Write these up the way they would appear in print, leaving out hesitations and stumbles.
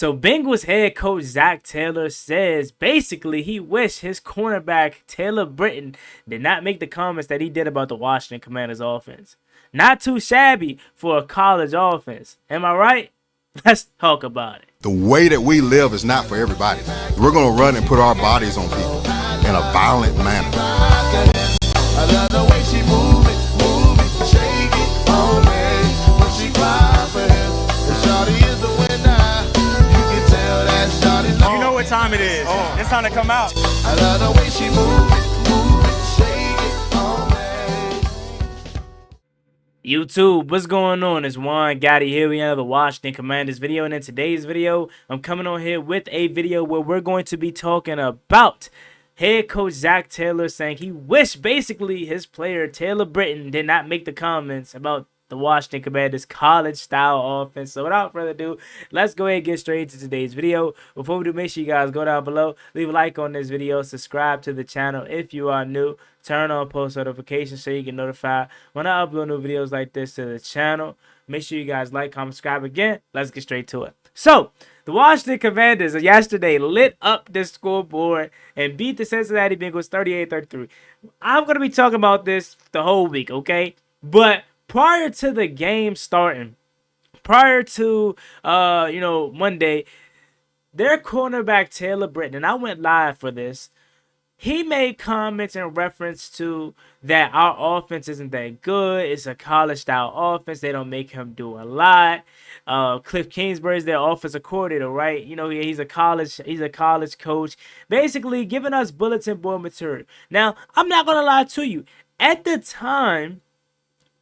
So Bengals head coach Zack Taylor says basically he wished his cornerback Taylor Britt did not make the comments that he did about the Washington Commanders offense. Not too shabby for a college offense. Am I right? Let's talk about it. The way that we live is not for everybody. We're going to run and put our bodies on people in a violent manner. I love the way she move it, shake it all day. When she cry for him, and shawty is the winner. You can tell that shawty's You know what time it is. It's time to come out. I love the way she move it, shake it all day. YouTube, what's going on? It's Juan Gotti here. We have the Washington Commanders video, and in today's video, I'm coming on here with a video where we're going to be talking about head coach Zack Taylor saying he wished basically his player Taylor Britt did not make the comments about the Washington Commanders college-style offense. So without further ado, let's go ahead and get straight into today's video. Before we do, make sure you guys go down below, leave a like on this video, subscribe to the channel if you are new, turn on post notifications so you get notified when I upload new videos like this to the channel. Make sure you guys like, comment, subscribe again. Let's get straight to it. So, the Washington Commanders yesterday lit up the scoreboard and beat the Cincinnati Bengals 38-33. I'm going to be talking about this the whole week, okay? But prior to the game starting, prior to, Monday, their cornerback Taylor Britt, and I went live for this, he made comments in reference to that our offense isn't that good. It's a college-style offense. They don't make him do a lot. Cliff Kingsbury's their offensive coordinator, right? You know, he's a college coach, basically giving us bulletin board material. Now, I'm not gonna lie to you. At the time,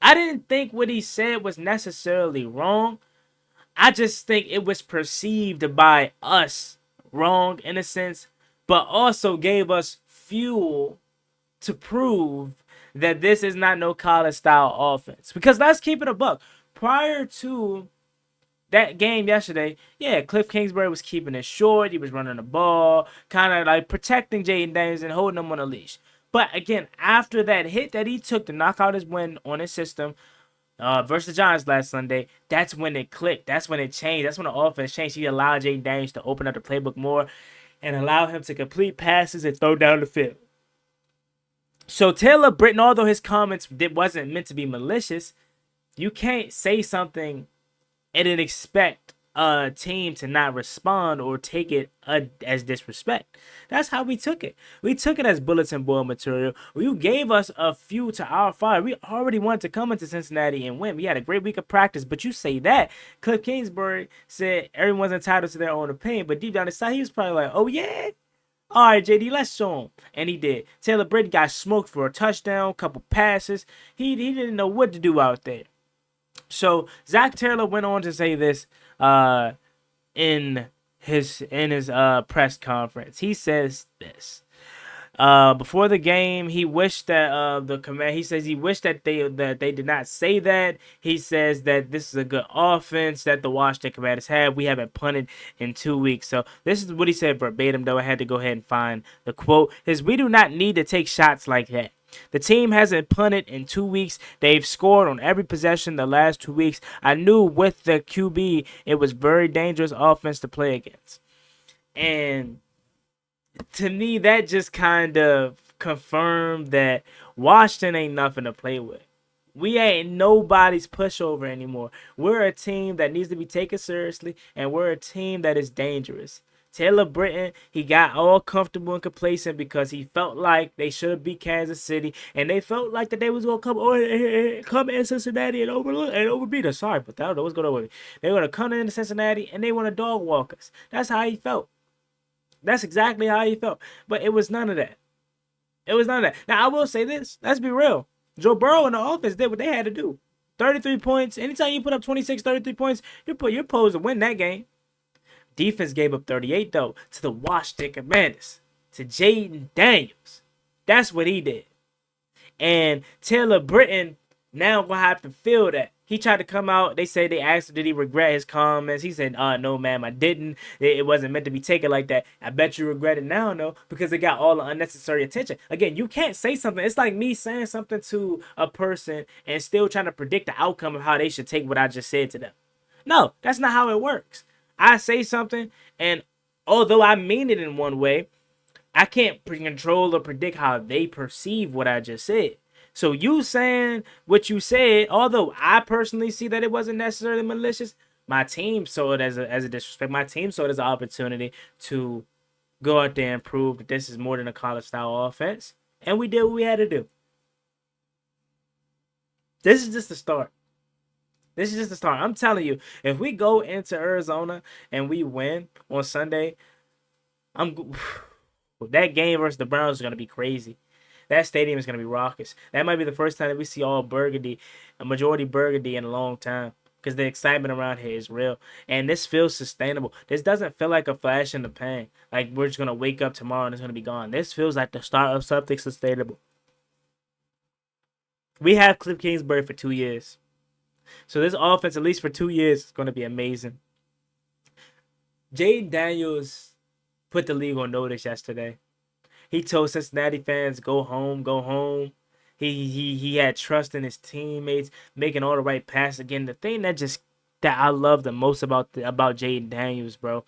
I didn't think what he said was necessarily wrong. I just think it was perceived by us wrong in a sense, but also gave us fuel to prove that this is not no college style offense. Because let's keep it a buck. Prior to that game yesterday, yeah, Cliff Kingsbury was keeping it short. He was running the ball, kind of like protecting Jaden Daniels and holding him on a leash. But again, after that hit that he took to knock out his win on his system versus the Giants last Sunday, that's when it clicked. That's when it changed. That's when the offense changed. He allowed Jaden Daniels to open up the playbook more and allow him to complete passes and throw down the field. So Taylor Britt, although his comments wasn't meant to be malicious, you can't say something and then expect a team to not respond or take it as disrespect. That's how we took it. We took it as bulletin board material. You gave us a few to our fire. We already wanted to come into Cincinnati and win. We had a great week of practice, but you say that. Cliff Kingsbury said everyone's entitled to their own opinion, but deep down inside, he was probably like, oh yeah? All right, JD, let's show him. And he did. Taylor Britt got smoked for a touchdown, couple passes. He didn't know what to do out there. So Zack Taylor went on to say this in his press conference. He says this before the game. He wished that he says he wished that they did not say that. He says that this is a good offense that the Washington Commanders have. We haven't punted in 2 weeks. So this is what he said verbatim, though I had to go ahead and find the quote. We do not need to take shots like that. The team hasn't punted in 2 weeks. They've scored on every possession the last 2 weeks. I knew with the QB, it was very dangerous offense to play against. And to me, that just kind of confirmed that Washington ain't nothing to play with. We ain't nobody's pushover anymore. We're a team that needs to be taken seriously, and we're a team that is dangerous. Taylor Britt, he got all comfortable and complacent because he felt like they should have beat Kansas City, and they felt like that they was gonna come in Cincinnati and overbeat us. Sorry, but that was going on with me. They were gonna come into Cincinnati and they want to dog walk us. That's how he felt. That's exactly how he felt. But it was none of that. It was none of that. Now I will say this. Let's be real. Joe Burrow and the offense did what they had to do. 33 points. Anytime you put up 26, 33 points, you're supposed to win that game. Defense gave up 38, though, to the Washington Commanders, to Jaden Daniels. That's what he did. And Taylor Britt now going to have to feel that. He tried to come out. They asked him, did he regret his comments? He said, no, ma'am, I didn't. It wasn't meant to be taken like that. I bet you regret it now, though, because it got all the unnecessary attention. Again, you can't say something. It's like me saying something to a person and still trying to predict the outcome of how they should take what I just said to them. No, that's not how it works. I say something, and although I mean it in one way, I can't control or predict how they perceive what I just said. So you saying what you said, although I personally see that it wasn't necessarily malicious, my team saw it as a disrespect. My team saw it as an opportunity to go out there and prove that this is more than a college style offense. And we did what we had to do. This is just the start. This is just the start. I'm telling you, if we go into Arizona and we win on Sunday, that game versus the Browns is gonna be crazy. That stadium is gonna be raucous. That might be the first time that we see all burgundy, a majority burgundy in a long time. Because the excitement around here is real. And this feels sustainable. This doesn't feel like a flash in the pan. Like we're just gonna wake up tomorrow and it's gonna be gone. This feels like the start of something sustainable. We have Cliff Kingsbury for 2 years. So this offense, at least for 2 years, is gonna be amazing. Jay Daniels put the league on notice yesterday. He told Cincinnati fans, go home, go home. He had trust in his teammates, making all the right passes. Again, the thing that I love the most about Jaden Daniels, bro,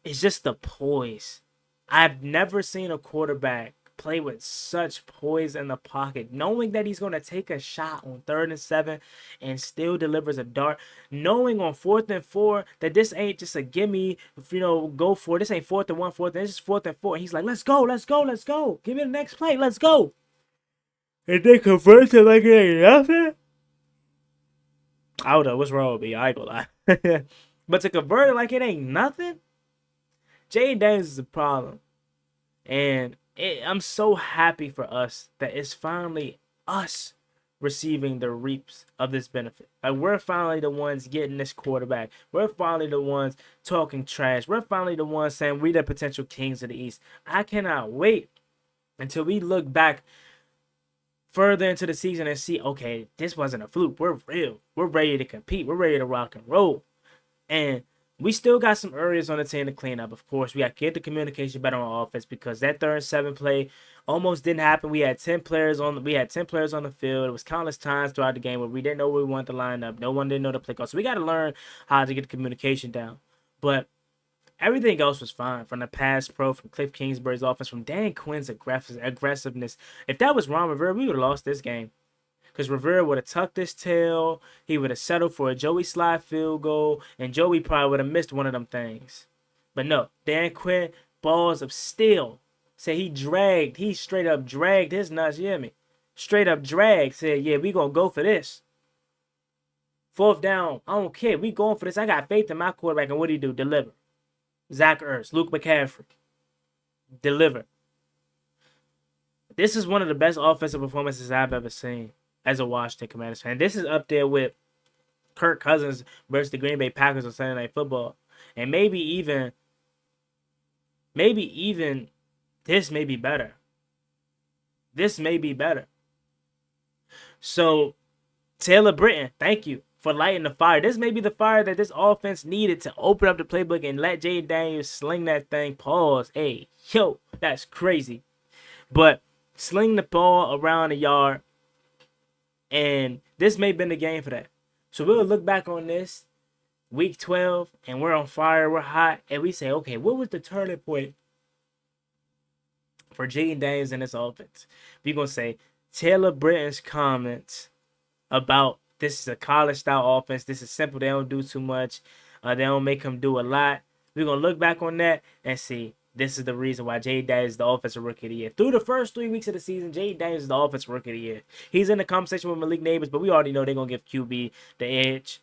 is just the poise. I've never seen a quarterback play with such poise in the pocket, knowing that he's gonna take a shot on 3rd and 7 and still delivers a dart, knowing on 4th and 4 that this ain't just a gimme, go for it. This ain't 4th and 1, 4th, it's just 4th and 4. He's like, let's go, let's go, let's go. Give me the next play, let's go. And they convert it like it ain't nothing. I don't know what's wrong with me. I ain't gonna lie. But to convert it like it ain't nothing, Jaden Daniels is a problem. And I'm so happy for us that it's finally us receiving the reaps of this benefit. Like we're finally the ones getting this quarterback. We're finally the ones talking trash. We're finally the ones saying we the potential kings of the East. I cannot wait until we look back further into the season and see, okay, this wasn't a fluke. We're real. We're ready to compete. We're ready to rock and roll. And we still got some areas on the team to clean up. Of course, we got to get the communication better on offense because that 3rd and 7 play almost didn't happen. We had 10 players on the field. It was countless times throughout the game where we didn't know where we wanted to line up. No one didn't know the play call. So we got to learn how to get the communication down. But everything else was fine. From the pass pro, from Cliff Kingsbury's offense, from Dan Quinn's aggressiveness. If that was Ron Rivera, we would have lost this game. Because Rivera would have tucked his tail. He would have settled for a Joey slide field goal. And Joey probably would have missed one of them things. But no, Dan Quinn, balls of steel. Said he straight up dragged his nuts, you hear me? Straight up dragged. Said, yeah, we going to go for this. 4th down, I don't care. We going for this. I got faith in my quarterback. And what do? Deliver. Zach Ertz, Luke McCaffrey. Deliver. This is one of the best offensive performances I've ever seen as a Washington Commanders fan. This is up there with Kirk Cousins versus the Green Bay Packers on Sunday Night Football. And maybe even this may be better. This may be better. So, Taylor Britton, thank you for lighting the fire. This may be the fire that this offense needed to open up the playbook and let Jay Daniels sling that thing. Pause. Hey, yo, that's crazy. But sling the ball around the yard, and this may have been the game for that. So we'll look back on this week 12, and we're on fire, we're hot, and we say, okay, what was the turning point for Jay Daniels in this offense? We're going to say Taylor Britton's comments about this is a college-style offense. This is simple. They don't do too much. They don't make him do a lot. We're going to look back on that and see this is the reason why Jay Daniels is the offensive rookie of the year. Through the first 3 weeks of the season, Jay Daniels is the offensive rookie of the year. He's in the conversation with Malik Neighbors, but we already know they're going to give QB the edge.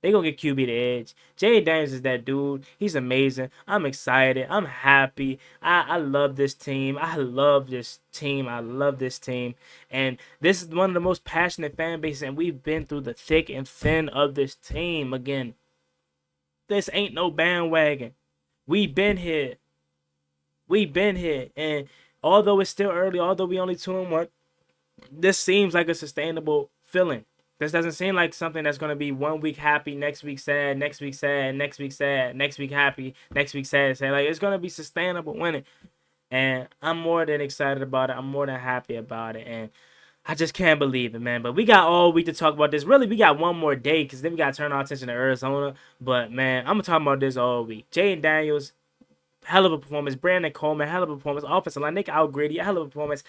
They're going to give QB the edge. Jay Daniels is that dude. He's amazing. I'm excited. I'm happy. I love this team. I love this team. I love this team. And this is one of the most passionate fan bases, and we've been through the thick and thin of this team. Again, this ain't no bandwagon. We've been here. We've been here. And although it's still early, although we only 2-1, this seems like a sustainable feeling. This doesn't seem like something that's going to be 1 week happy, next week sad, next week sad, next week sad, next week happy, next week sad. Like, it's going to be sustainable winning. And I'm more than excited about it. I'm more than happy about it. And I just can't believe it, man. But we got all week to talk about this. Really, we got one more day because then we got to turn our attention to Arizona. But, man, I'm going to talk about this all week. Jaden Daniels, hell of a performance. Brandon Coleman, hell of a performance. Offensive line, Nick Algrady, hell of a performance.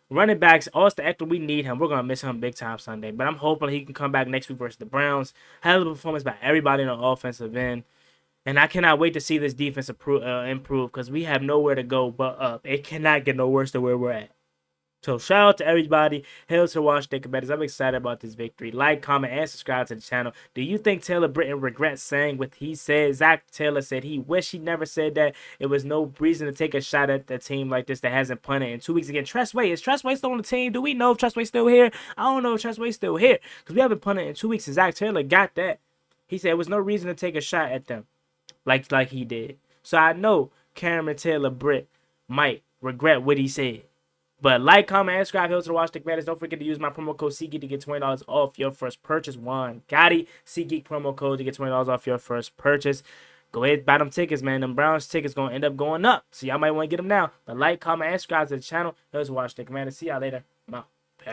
Running backs, Austin Eckler, we need him. We're going to miss him big time Sunday. But I'm hoping he can come back next week versus the Browns. Hell of a performance by everybody in the offensive end. And I cannot wait to see this defense improve because we have nowhere to go but up. It cannot get no worse than where we're at. So shout out to everybody. Hail to Washington Commanders. I'm excited about this victory. Like, comment, and subscribe to the channel. Do you think Taylor Britt regrets saying what he said? Zack Taylor said he wished he never said that. It was no reason to take a shot at a team like this that hasn't punted in 2 weeks again. Tressway, is Tressway still on the team? Do we know if Tressway's still here? I don't know if Tressway's still here because we haven't punted in 2 weeks and Zack Taylor got that. He said it was no reason to take a shot at them like he did. So I know Cameron Taylor Britt might regret what he said. But like, comment, and subscribe. Hail to the Washington Commanders. Don't forget to use my promo code SeatGeek to get $20 off your first purchase. Juan Gotti, SeatGeek promo code to get $20 off your first purchase. Go ahead, buy them tickets, man. Them Browns tickets going to end up going up. So y'all might want to get them now. But like, comment, and subscribe to the channel. Hail to the Washington Commanders. See y'all later. I'm out. Peace.